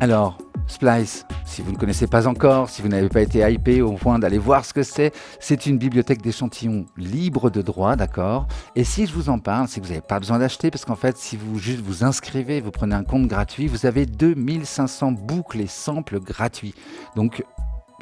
Alors, Splice, si vous ne connaissez pas encore, si vous n'avez pas été hypé au point d'aller voir ce que c'est une bibliothèque d'échantillons libre de droit, d'accord. Et si je vous en parle, c'est que vous n'avez pas besoin d'acheter, parce qu'en fait, si vous juste vous inscrivez, vous prenez un compte gratuit, vous avez 2500 boucles et samples gratuits. Donc,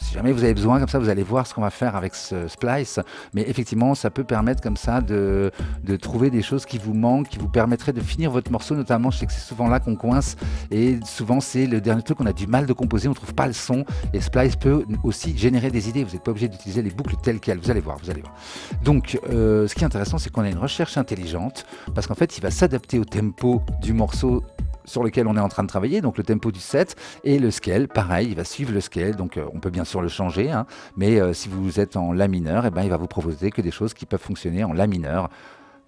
si jamais vous avez besoin, comme ça, vous allez voir ce qu'on va faire avec ce Splice. Mais effectivement, ça peut permettre comme ça de trouver des choses qui vous manquent, qui vous permettraient de finir votre morceau. Notamment, je sais que c'est souvent là qu'on coince. Et souvent, c'est le dernier truc qu'on a du mal de composer. On ne trouve pas le son. Et Splice peut aussi générer des idées. Vous n'êtes pas obligé d'utiliser les boucles telles quelles. Vous allez voir, vous allez voir. Donc, ce qui est intéressant, c'est qu'on a une recherche intelligente. Parce qu'en fait, il va s'adapter au tempo du morceau sur lequel on est en train de travailler, donc le tempo du set, et le scale, pareil, il va suivre le scale, donc on peut bien sûr le changer, hein, mais si vous êtes en La mineur, eh ben, il va vous proposer que des choses qui peuvent fonctionner en La mineur.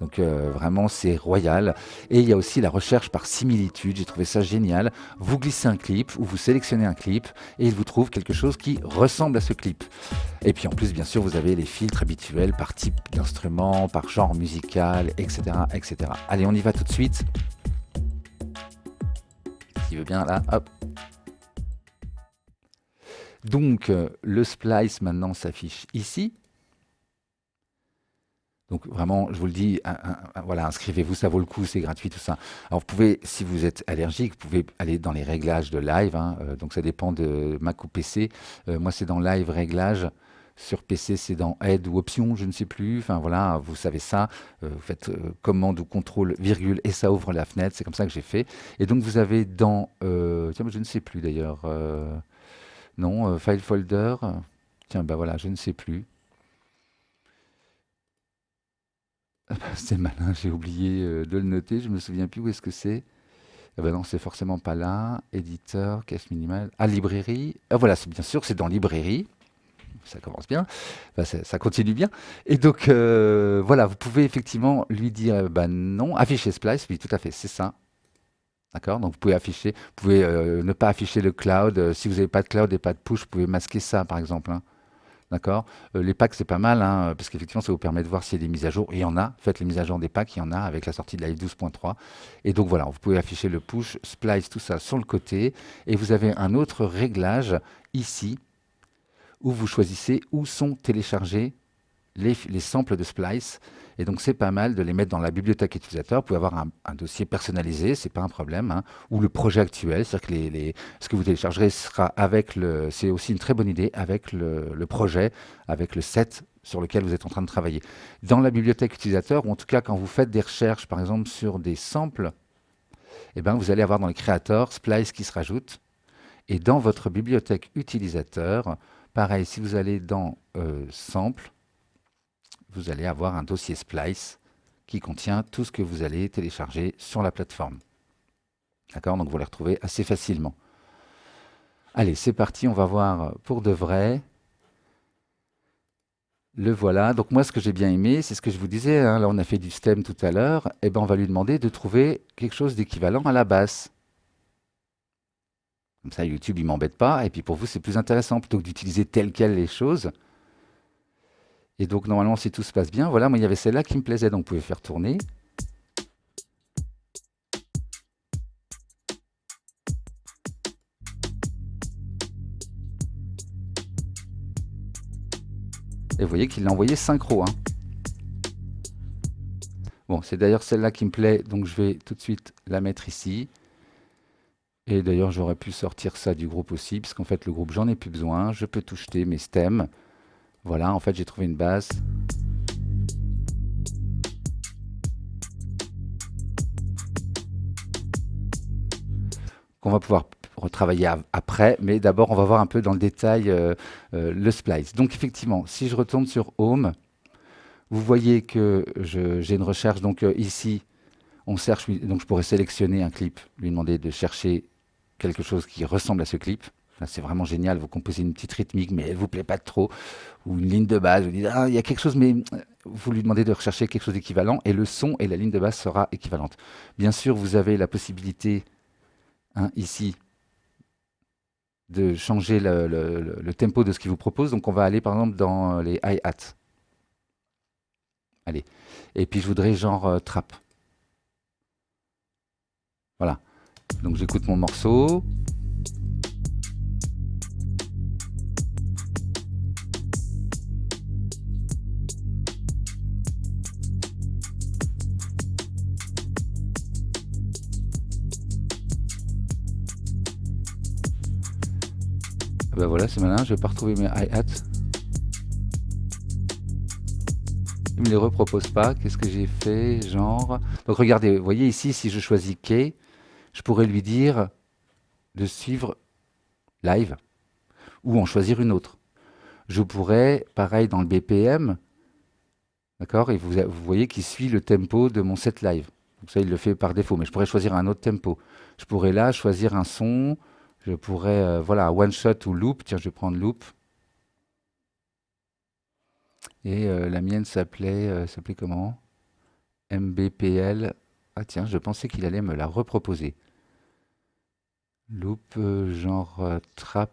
Donc vraiment c'est royal. Et il y a aussi la recherche par similitude, j'ai trouvé ça génial. Vous glissez un clip ou vous sélectionnez un clip et il vous trouve quelque chose qui ressemble à ce clip. Et puis en plus bien sûr vous avez les filtres habituels par type d'instrument, par genre musical, etc., etc. Allez, on y va tout de suite. S'il veut bien là, hop. Donc le splice maintenant s'affiche ici. Donc vraiment, je vous le dis, voilà, inscrivez-vous, ça vaut le coup, c'est gratuit, tout ça. Alors vous pouvez, si vous êtes allergique, vous pouvez aller dans les réglages de live, hein, donc ça dépend de Mac ou PC. Moi c'est dans live réglage. Sur PC, c'est dans aide ou option, je ne sais plus. Enfin voilà, vous savez ça. Vous faites commande ou contrôle virgule et ça ouvre la fenêtre. C'est comme ça que j'ai fait. Et donc vous avez dans, tiens, je ne sais plus d'ailleurs. Non, file folder. Tiens, bah voilà, je ne sais plus. Ah bah, c'est malin, j'ai oublié de le noter. Je me souviens plus où est-ce que c'est. Ah bah non, c'est forcément pas là. Éditeur, cache minimale. Ah, librairie. Ah voilà, c'est bien sûr, c'est dans librairie. Ça commence bien, enfin, ça continue bien. Et donc, voilà, vous pouvez effectivement lui dire, bah non, afficher Splice, oui, tout à fait, c'est ça. D'accord. Donc, vous pouvez afficher, vous pouvez ne pas afficher le cloud. Si vous n'avez pas de cloud et pas de push, vous pouvez masquer ça, par exemple, hein. D'accord. Les packs, c'est pas mal, hein, parce qu'effectivement, ça vous permet de voir s'il y a des mises à jour. Et il y en a. Faites les mises à jour des packs, il y en a avec la sortie de Live 12.3. Et donc, voilà, vous pouvez afficher le push, Splice, tout ça sur le côté. Et vous avez un autre réglage ici où vous choisissez où sont téléchargés les samples de Splice. Et donc, c'est pas mal de les mettre dans la bibliothèque utilisateur. Vous pouvez avoir un dossier personnalisé, c'est pas un problème, hein, ou le projet actuel, c'est-à-dire que ce que vous téléchargerez sera avec le. C'est aussi une très bonne idée avec le projet, avec le set sur lequel vous êtes en train de travailler. Dans la bibliothèque utilisateur, ou en tout cas quand vous faites des recherches, par exemple sur des samples, eh ben, vous allez avoir dans le créateur Splice qui se rajoute. Et dans votre bibliothèque utilisateur, pareil, si vous allez dans Sample, vous allez avoir un dossier Splice qui contient tout ce que vous allez télécharger sur la plateforme. D'accord. Donc vous les retrouvez assez facilement. Allez, c'est parti, on va voir pour de vrai. Le voilà. Donc moi, ce que j'ai bien aimé, c'est ce que je vous disais, hein, là on a fait du stem tout à l'heure, et ben on va lui demander de trouver quelque chose d'équivalent à la basse. Comme ça, YouTube, il m'embête pas. Et puis pour vous, c'est plus intéressant plutôt que d'utiliser telles quelles les choses. Et donc normalement, si tout se passe bien, voilà, moi il y avait celle-là qui me plaisait, donc vous pouvez faire tourner. Et vous voyez qu'il l'a envoyé synchro, hein. Bon, c'est d'ailleurs celle-là qui me plaît, donc je vais tout de suite la mettre ici. Et d'ailleurs, j'aurais pu sortir ça du groupe aussi, puisqu'en fait, le groupe, j'en ai plus besoin. Je peux tout jeter, mes stems. Voilà, en fait, j'ai trouvé une basse. Qu'on va pouvoir retravailler après, mais d'abord, on va voir un peu dans le détail le splice. Donc, effectivement, si je retourne sur Home, vous voyez que j'ai une recherche. Donc, ici, on cherche, donc je pourrais sélectionner un clip, lui demander de chercher quelque chose qui ressemble à ce clip. Là, c'est vraiment génial. Vous composez une petite rythmique, mais elle ne vous plaît pas trop, ou une ligne de base. Vous dites, ah, il y a quelque chose, mais vous lui demandez de rechercher quelque chose d'équivalent, et le son et la ligne de base sera équivalente. Bien sûr, vous avez la possibilité, hein, ici, de changer le tempo de ce qu'il vous propose. Donc, on va aller, par exemple, dans les hi-hats. Allez. Et puis, je voudrais genre trap. Voilà. Donc, j'écoute mon morceau. Bah voilà, c'est malin, je vais pas retrouver mes hi-hats. Il me les repropose pas. Qu'est-ce que j'ai fait? Genre. Donc regardez, vous voyez ici, si je choisis Kay, je pourrais lui dire de suivre live ou en choisir une autre. Je pourrais, pareil dans le BPM, d'accord, et vous voyez qu'il suit le tempo de mon set live. Donc ça, il le fait par défaut, mais je pourrais choisir un autre tempo. Je pourrais là choisir un son. Je pourrais, voilà, one shot ou loop. Tiens, je vais prendre loop. Et la mienne s'appelait comment? MBPL. Ah tiens, je pensais qu'il allait me la reproposer. Loop, genre trap.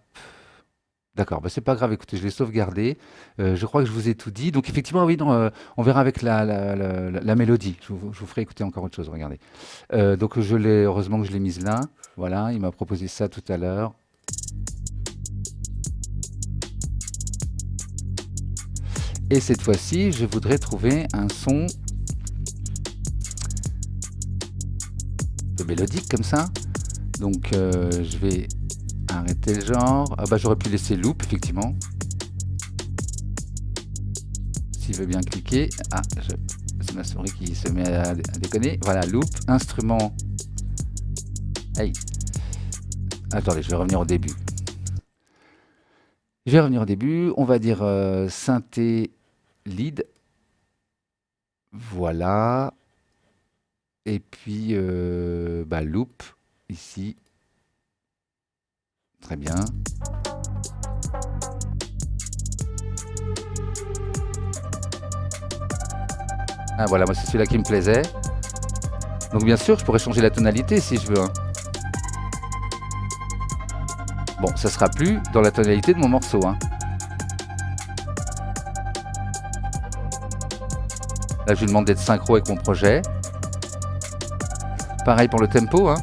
D'accord, bah c'est pas grave, écoutez, je l'ai sauvegardé. Je crois que je vous ai tout dit. Donc effectivement, oui, non, on verra avec la mélodie. Je vous ferai écouter encore autre chose, regardez. Donc heureusement que je l'ai mise là. Voilà, il m'a proposé ça tout à l'heure. Et cette fois-ci, je voudrais trouver un son de mélodique comme ça. Donc je vais arrêter le genre. Ah bah j'aurais pu laisser loop effectivement. S'il veut bien cliquer. Ah, c'est ma souris qui se met à déconner. Voilà, loop, instrument. Hey. Attendez, je vais revenir au début. Je vais revenir au début. On va dire synthé lead. Voilà. Et puis bah, loop ici. Très bien. Ah voilà, moi c'est celui-là qui me plaisait. Donc bien sûr, je pourrais changer la tonalité si je veux. Hein. Bon, ça sera plus dans la tonalité de mon morceau. Hein. Là, je lui demande d'être synchro avec mon projet. Pareil pour le tempo. Hein.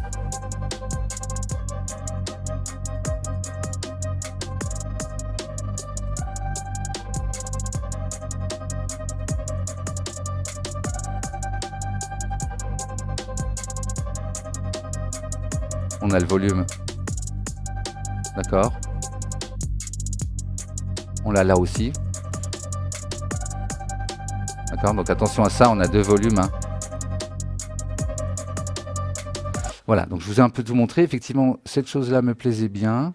On a le volume. D'accord. On l'a là aussi. D'accord, donc attention à ça, on a deux volumes. Hein. Voilà, donc je vous ai un peu tout montré. Effectivement, cette chose-là me plaisait bien.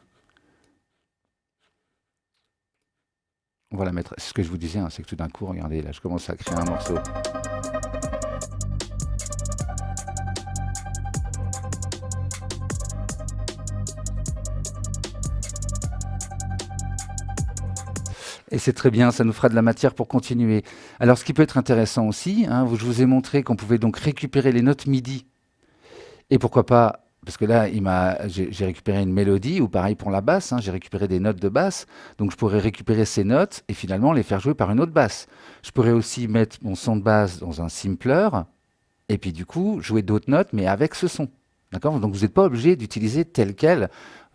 On va la mettre. C'est ce que je vous disais, hein, c'est que tout d'un coup, regardez, là, je commence à créer un morceau. Et c'est très bien, ça nous fera de la matière pour continuer. Alors, ce qui peut être intéressant aussi, hein, je vous ai montré qu'on pouvait donc récupérer les notes MIDI. Et pourquoi pas, parce que là, j'ai récupéré une mélodie, ou pareil pour la basse, hein, j'ai récupéré des notes de basse. Donc, je pourrais récupérer ces notes et finalement les faire jouer par une autre basse. Je pourrais aussi mettre mon son de basse dans un simpler, et puis du coup, jouer d'autres notes, mais avec ce son. D'accord? Donc, vous n'êtes pas obligé d'utiliser tel quel.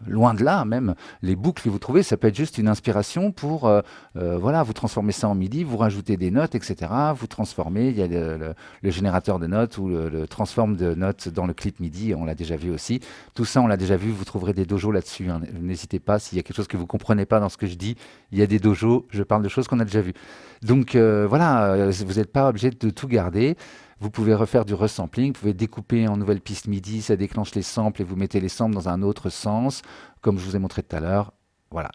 Loin de là, même les boucles que vous trouvez, ça peut être juste une inspiration pour voilà, vous transformer ça en MIDI, vous rajoutez des notes, etc. Vous transformez, il y a le générateur de notes ou le transform de notes dans le clip MIDI, on l'a déjà vu aussi. Tout ça, on l'a déjà vu, vous trouverez des dojos là-dessus. Hein. N'hésitez pas, s'il y a quelque chose que vous ne comprenez pas dans ce que je dis, il y a des dojos, je parle de choses qu'on a déjà vues. Donc voilà, vous n'êtes pas obligé de tout garder. Vous pouvez refaire du resampling, vous pouvez découper en nouvelles pistes MIDI, ça déclenche les samples et vous mettez les samples dans un autre sens, comme je vous ai montré tout à l'heure. Voilà.